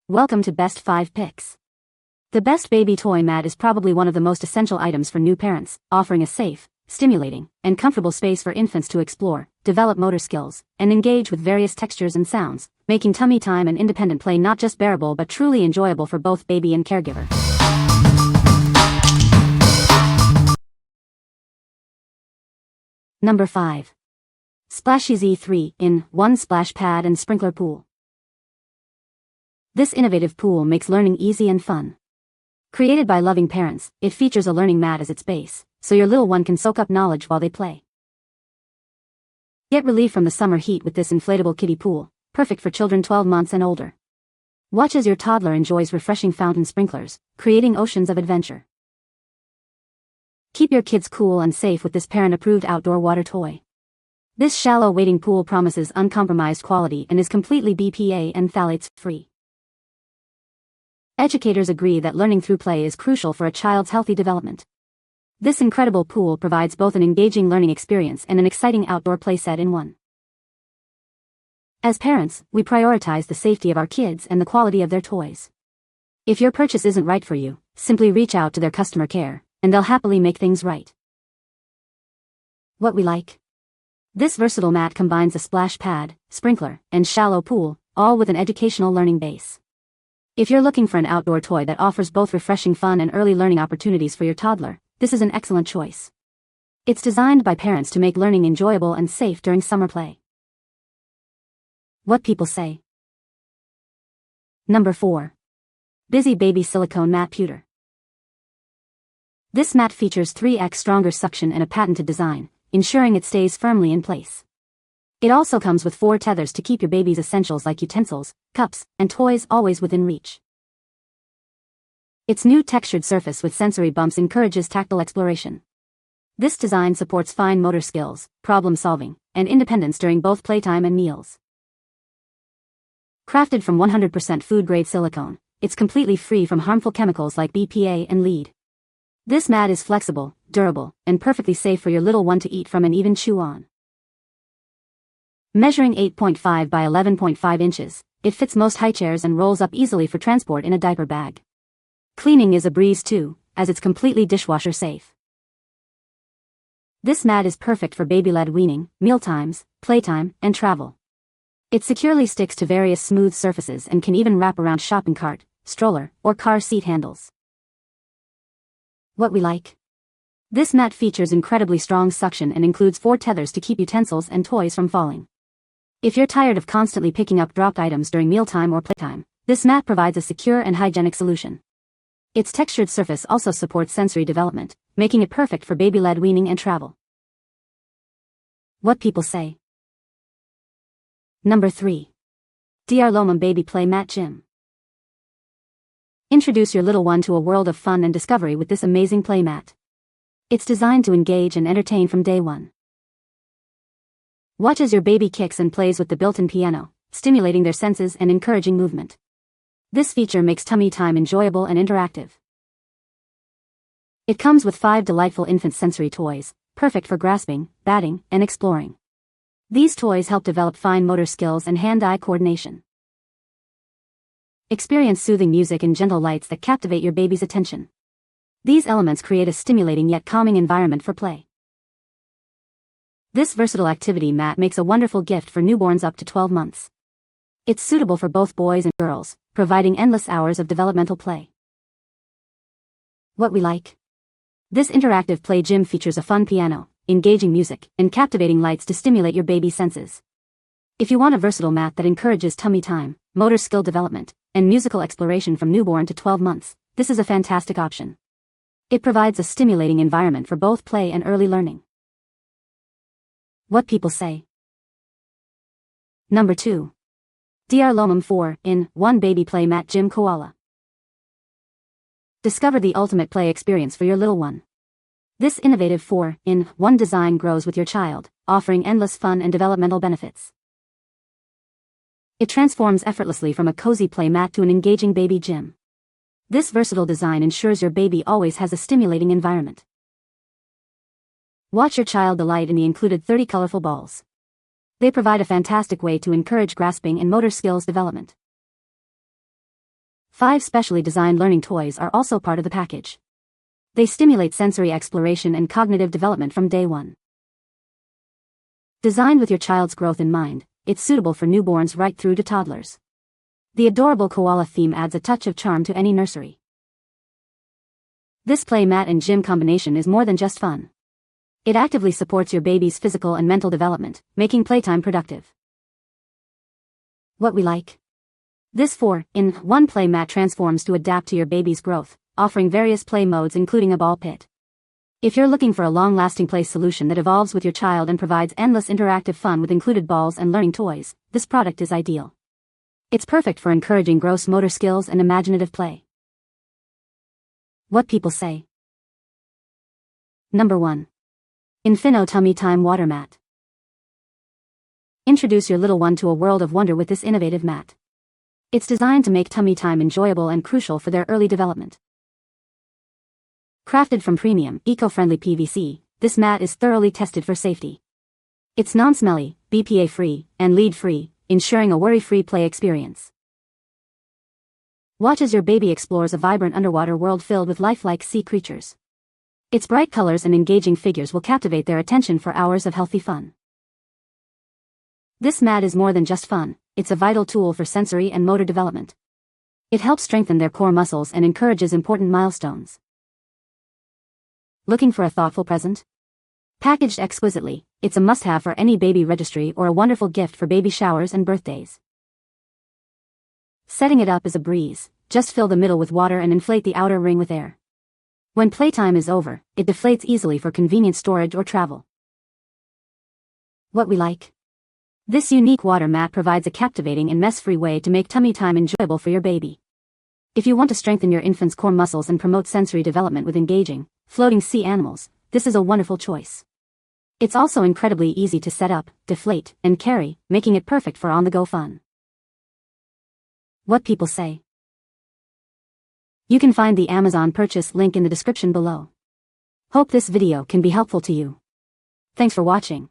Welcome to Best 5 Picks. The Best Baby Toy Mat is probably one of the most essential items for new parents, offering a safe, stimulating, and comfortable space for infants to explore, develop motor skills, and engage with various textures and sounds, making tummy time and independent play not just bearable but truly enjoyable for both baby and caregiver. Number 5. SplashEZ 3-in-1 Splash Pad and Sprinkler Pool. This innovative pool makes learning easy and fun. Created by loving parents, it features a learning mat as its base, so your little one can soak up knowledge while they play. Get relief from the summer heat with this inflatable kiddie pool, perfect for children 12 months and older. Watch as your toddler enjoys refreshing fountain sprinklers, creating oceans of adventure. Keep your kids cool and safe with this parent-approved outdoor water toy. This shallow wading pool promises uncompromised quality and is completely BPA and phthalates-free. Educators agree that learning through play is crucial for a child's healthy development. This incredible pool provides both an engaging learning experience and an exciting outdoor playset in one. As parents, we prioritize the safety of our kids and the quality of their toys. If your purchase isn't right for you, simply reach out to their customer care, and they'll happily make things right. What we like? This versatile mat combines a splash pad, sprinkler, and shallow pool, all with an educational learning base. If you're looking for an outdoor toy that offers both refreshing fun and early learning opportunities for your toddler, this is an excellent choice. It's designed by parents to make learning enjoyable and safe during summer play. What people say. Number 4. Busy Baby Silicone Mat Pewter. This mat features 3x stronger suction and a patented design, ensuring it stays firmly in place. It also comes with 4 tethers to keep your baby's essentials like utensils, cups, and toys always within reach. Its new textured surface with sensory bumps encourages tactile exploration. This design supports fine motor skills, problem solving, and independence during both playtime and meals. Crafted from 100% food-grade silicone, it's completely free from harmful chemicals like BPA and lead. This mat is flexible, durable, and perfectly safe for your little one to eat from and even chew on. Measuring 8.5 by 11.5 inches, it fits most high chairs and rolls up easily for transport in a diaper bag. Cleaning is a breeze too, as it's completely dishwasher safe. This mat is perfect for baby-led weaning, mealtimes, playtime, and travel. It securely sticks to various smooth surfaces and can even wrap around shopping cart, stroller, or car seat handles. What we like? This mat features incredibly strong suction and includes 4 tethers to keep utensils and toys from falling. If you're tired of constantly picking up dropped items during mealtime or playtime, this mat provides a secure and hygienic solution. Its textured surface also supports sensory development, making it perfect for baby-led weaning and travel. What people say. Number 3. DEARLOMUM Baby Play Mat Gym. Introduce your little one to a world of fun and discovery with this amazing play mat. It's designed to engage and entertain from day one. Watch as your baby kicks and plays with the built-in piano, stimulating their senses and encouraging movement. This feature makes tummy time enjoyable and interactive. It comes with 5 delightful infant sensory toys, perfect for grasping, batting, and exploring. These toys help develop fine motor skills and hand-eye coordination. Experience soothing music and gentle lights that captivate your baby's attention. These elements create a stimulating yet calming environment for play. This versatile activity mat makes a wonderful gift for newborns up to 12 months. It's suitable for both boys and girls, providing endless hours of developmental play. What we like? This interactive play gym features a fun piano, engaging music, and captivating lights to stimulate your baby's senses. If you want a versatile mat that encourages tummy time, motor skill development, and musical exploration from newborn to 12 months, this is a fantastic option. It provides a stimulating environment for both play and early learning. What people say. Number 2. DEARLOMUM 4-in-1 Baby Play Mat Gym Koala. Discover the ultimate play experience for your little one. This innovative 4-in-1 design grows with your child, offering endless fun and developmental benefits. It transforms effortlessly from a cozy play mat to an engaging baby gym. This versatile design ensures your baby always has a stimulating environment. Watch your child delight in the included 30 colorful balls. They provide a fantastic way to encourage grasping and motor skills development. 5 specially designed learning toys are also part of the package. They stimulate sensory exploration and cognitive development from day one. Designed with your child's growth in mind, it's suitable for newborns right through to toddlers. The adorable koala theme adds a touch of charm to any nursery. This play mat and gym combination is more than just fun. It actively supports your baby's physical and mental development, making playtime productive. What we like? This 4-in-1 play mat transforms to adapt to your baby's growth, offering various play modes including a ball pit. If you're looking for a long-lasting play solution that evolves with your child and provides endless interactive fun with included balls and learning toys, this product is ideal. It's perfect for encouraging gross motor skills and imaginative play. What people say. Number 1. Infinno Tummy Time Water Mat. Introduce your little one to a world of wonder with this innovative mat. It's designed to make tummy time enjoyable and crucial for their early development. Crafted from premium, eco-friendly PVC, this mat is thoroughly tested for safety. It's non-smelly, BPA-free, and lead-free, ensuring a worry-free play experience. Watch as your baby explores a vibrant underwater world filled with lifelike sea creatures. Its bright colors and engaging figures will captivate their attention for hours of healthy fun. This mat is more than just fun, it's a vital tool for sensory and motor development. It helps strengthen their core muscles and encourages important milestones. Looking for a thoughtful present? Packaged exquisitely, it's a must-have for any baby registry or a wonderful gift for baby showers and birthdays. Setting it up is a breeze, just fill the middle with water and inflate the outer ring with air. When playtime is over, it deflates easily for convenient storage or travel. What we like? This unique water mat provides a captivating and mess-free way to make tummy time enjoyable for your baby. If you want to strengthen your infant's core muscles and promote sensory development with engaging, floating sea animals, this is a wonderful choice. It's also incredibly easy to set up, deflate, and carry, making it perfect for on-the-go fun. What people say. You can find the Amazon purchase link in the description below. Hope this video can be helpful to you. Thanks for watching.